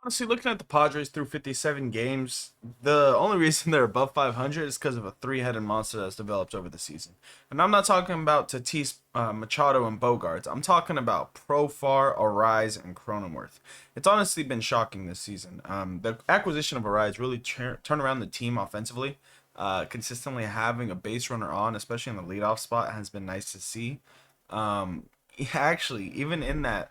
Honestly, looking at the Padres through 57 games, the only reason they're above 500 is because of a three-headed monster that's developed over the season. And I'm not talking about Tatis, Machado, and Bogarts. I'm talking about Profar, Arise, and Cronenworth. It's honestly been shocking this season. The acquisition of Arise really turned around the team offensively. Consistently having a base runner on, especially in the leadoff spot, has been nice to see. Yeah, actually, even in the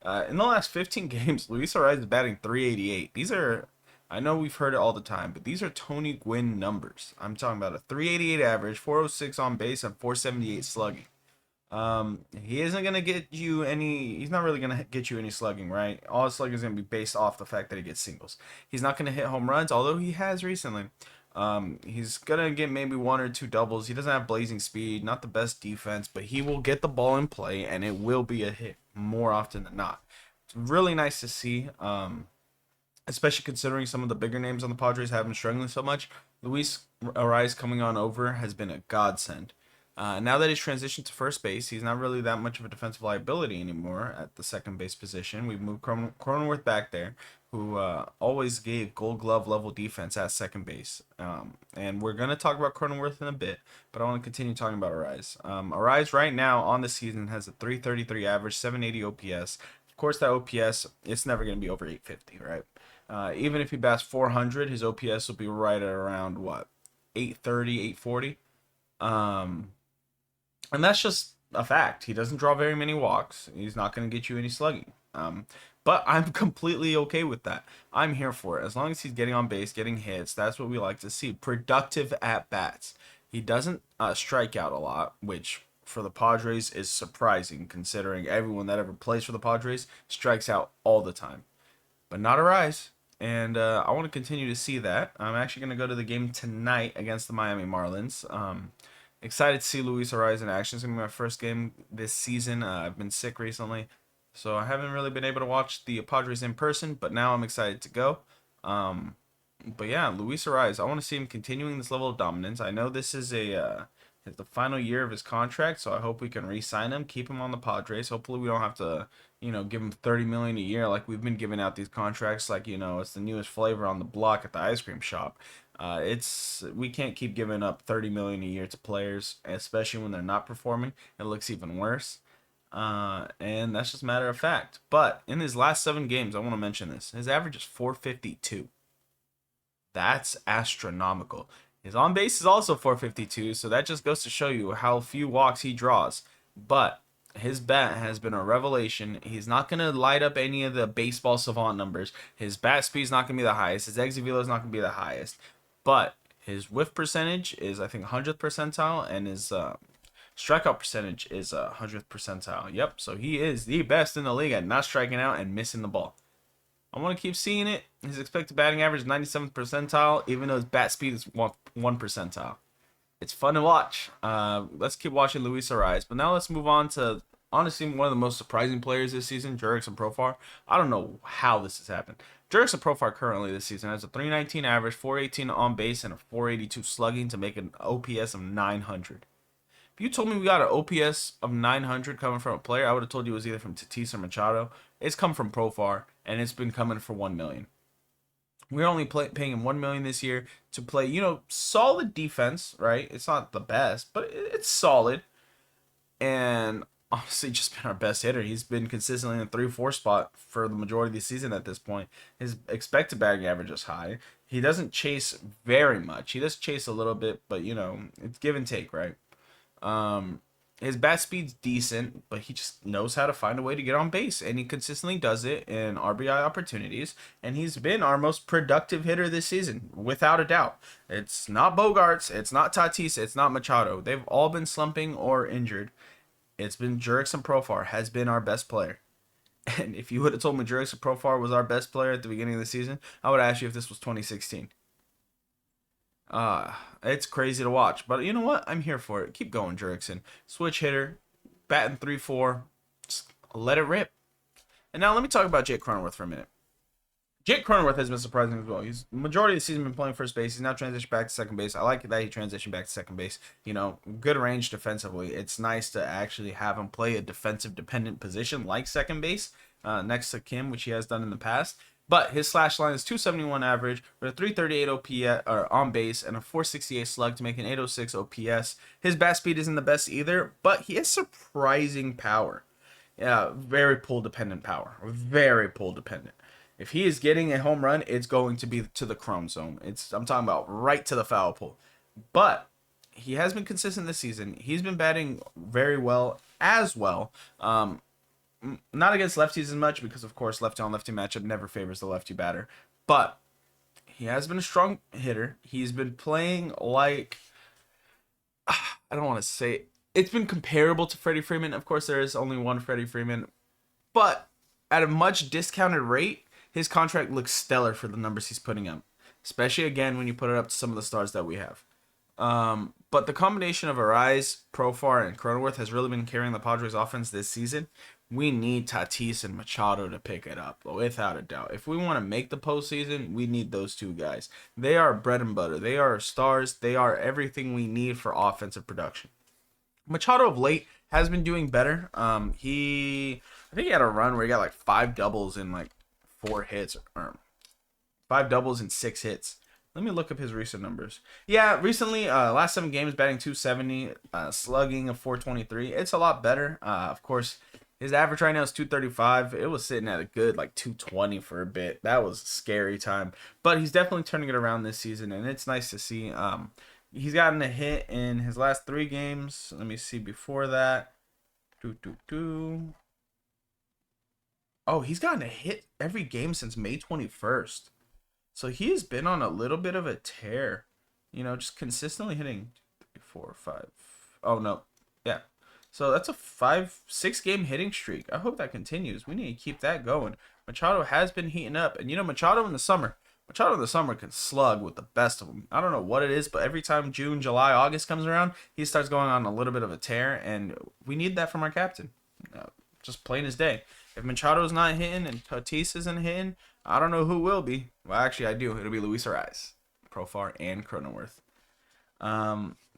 last 15 games, Luis Arraez is batting 388. These are, I know we've heard it all the time, but these are Tony Gwynn numbers. I'm talking about a 388 average, 406 on base, and 478 slugging. He isn't gonna get you any. He's not really gonna get you any slugging, right? All his slugging is gonna be based off the fact that he gets singles. He's not gonna hit home runs, although he has recently. He's gonna get maybe one or two doubles. He doesn't have blazing speed, not the best defense, but he will get the ball in play, and it will be a hit more often than not. It's really nice to see. Especially considering some of the bigger names on the Padres have been struggling so much. Luis Arraez coming on over has been a godsend. Now that he's transitioned to first base, he's not really that much of a defensive liability anymore at the second base position. We've moved Cronenworth back there, who always gave Gold Glove level defense at second base. And we're going to talk about Cronenworth in a bit, but I want to continue talking about Arraez. Arraez right now on the season has a 333 average, 780 OPS. Of course, that OPS, it's never going to be over 850, right? Even if he bats 400, his OPS will be right at around what, 830, 840. And that's just a fact. He doesn't draw very many walks. He's not going to get you any slugging. But I'm completely okay with that. I'm here for it. As long as he's getting on base, getting hits, that's what we like to see. Productive at bats. He doesn't strike out a lot, which for the Padres is surprising considering everyone that ever plays for the Padres strikes out all the time. But not a rise. And I want to continue to see that. I'm actually going to go to the game tonight against the Miami Marlins. Excited to see Luis Arraez in action. It's going to be my first game this season. I've been sick recently, so I haven't really been able to watch the Padres in person, but now I'm excited to go. But yeah, Luis Arraez, I want to see him continuing this level of dominance. I know this is the final year of his contract, so I hope we can re-sign him, keep him on the Padres. Hopefully we don't have to, give him 30 million a year like we've been giving out these contracts like, it's the newest flavor on the block at the ice cream shop. We can't keep giving up 30 million a year to players, especially when they're not performing. It looks even worse. And that's just a matter of fact. But in his last 7 games, I want to mention this. His average is 452. That's astronomical. His on base is also 452, so that just goes to show you how few walks he draws. But his bat has been a revelation. He's not going to light up any of the baseball savant numbers. His bat speed is not going to be the highest. His exit velo is not going to be the highest. But his whiff percentage is, I think, 100th percentile, and his strikeout percentage is 100th percentile. Yep, so he is the best in the league at not striking out and missing the ball. I want to keep seeing it. His expected batting average is 97th percentile, even though his bat speed is 1 percentile. It's fun to watch. Let's keep watching Luis Arraez. But now let's move on to, honestly, one of the most surprising players this season, Jurickson Profar. I don't know how this has happened. Jurickson Profar currently this season has a 319 average, 418 on base, and a 482 slugging to make an OPS of 900. If you told me we got an OPS of 900 coming from a player, I would have told you it was either from Tatis or Machado. It's come from Profar, and it's been coming for 1 million. We're only paying him 1 million this year to play, solid defense, right? It's not the best, but it's solid. And honestly, just been our best hitter. He's been consistently in the 3-4 spot for the majority of the season at this point. His expected batting average is high. He doesn't chase very much. He does chase a little bit, but it's give and take, right? His bat speed's decent, but he just knows how to find a way to get on base, and he consistently does it in RBI opportunities, and he's been our most productive hitter this season, without a doubt. It's not Bogarts, it's not Tatis, it's not Machado. They've all been slumping or injured. It's been Jurickson Profar has been our best player. And if you would have told me Jurickson Profar was our best player at the beginning of the season, I would ask you if this was 2016. It's crazy to watch, but you know what? I'm here for it. Keep going, Jurickson. Switch hitter, batting 3-4, just let it rip. And now let me talk about Jake Cronenworth for a minute. Jake Cronenworth has been surprising as well. He's majority of the season been playing first base. He's now transitioned back to second base. I like that he transitioned back to second base. Good range defensively. It's nice to actually have him play a defensive dependent position like second base next to Kim, which he has done in the past. But his slash line is 271 average with a 338 OPS or on base and a 468 slug to make an 806 OPS. His bat speed isn't the best either, but he has surprising power. Yeah, very pull dependent power. Very pull dependent. If he is getting a home run, it's going to be to the chrome zone. I'm talking about right to the foul pole. But he has been consistent this season. He's been batting very well as well. Not against lefties as much because, of course, lefty on lefty matchup never favors the lefty batter. But he has been a strong hitter. He's been playing like, I don't want to say it's been comparable to Freddie Freeman. Of course, there is only one Freddie Freeman, but at a much discounted rate, his contract looks stellar for the numbers he's putting up, especially again when you put it up to some of the stars that we have. But the combination of Arise, Profar, and Cronenworth has really been carrying the Padres offense this season. We need Tatis and Machado to pick it up, without a doubt. If we want to make the postseason, we need those two guys. They are bread and butter. They are stars. They are everything we need for offensive production. Machado of late has been doing better. I think he had a run where he got like 5 doubles in like 4 hits, or 5 doubles in 6 hits. Let me look up his recent numbers. Yeah, recently, last 7 games, batting 270, slugging of 423. It's a lot better. Of course, his average right now is 235. It was sitting at a good like 220 for a bit. That was a scary time. But he's definitely turning it around this season, and it's nice to see. He's gotten a hit in his last 3 games. Let me see before that. Oh, he's gotten a hit every game since May 21st. So he has been on a little bit of a tear, just consistently hitting 3, 4, 5. Oh no, yeah. So that's a 5-6 game hitting streak. I hope that continues. We need to keep that going. Machado has been heating up, and Machado in the summer can slug with the best of them. I don't know what it is, but every time June, July, August comes around, he starts going on a little bit of a tear, and we need that from our captain. Just plain as day. If Machado's not hitting and Tatis isn't hitting, I don't know who will be. Well, actually, I do. It'll be Luis Ariz, Profar, and Cronenworth.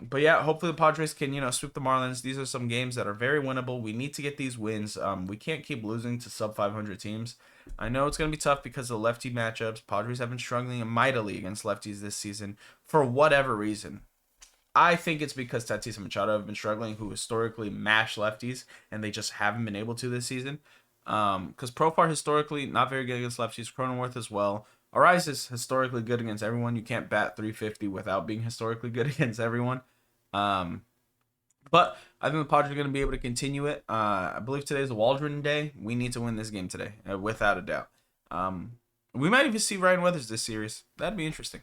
But yeah, hopefully the Padres can, sweep the Marlins. These are some games that are very winnable. We need to get these wins. We can't keep losing to sub 500 teams. I know it's going to be tough because of the lefty matchups. Padres have been struggling mightily against lefties this season for whatever reason. I think it's because Tatis and Machado have been struggling, who historically mash lefties, and they just haven't been able to this season. Because Profar historically not very good against lefties. Cronenworth as well. Arise is historically good against everyone. You can't bat 350 without being historically good against everyone. But I think the Padres are going to be able to continue it. I believe today is a Waldron day. We need to win this game today, without a doubt. We might even see Ryan Weathers this series. That'd be interesting.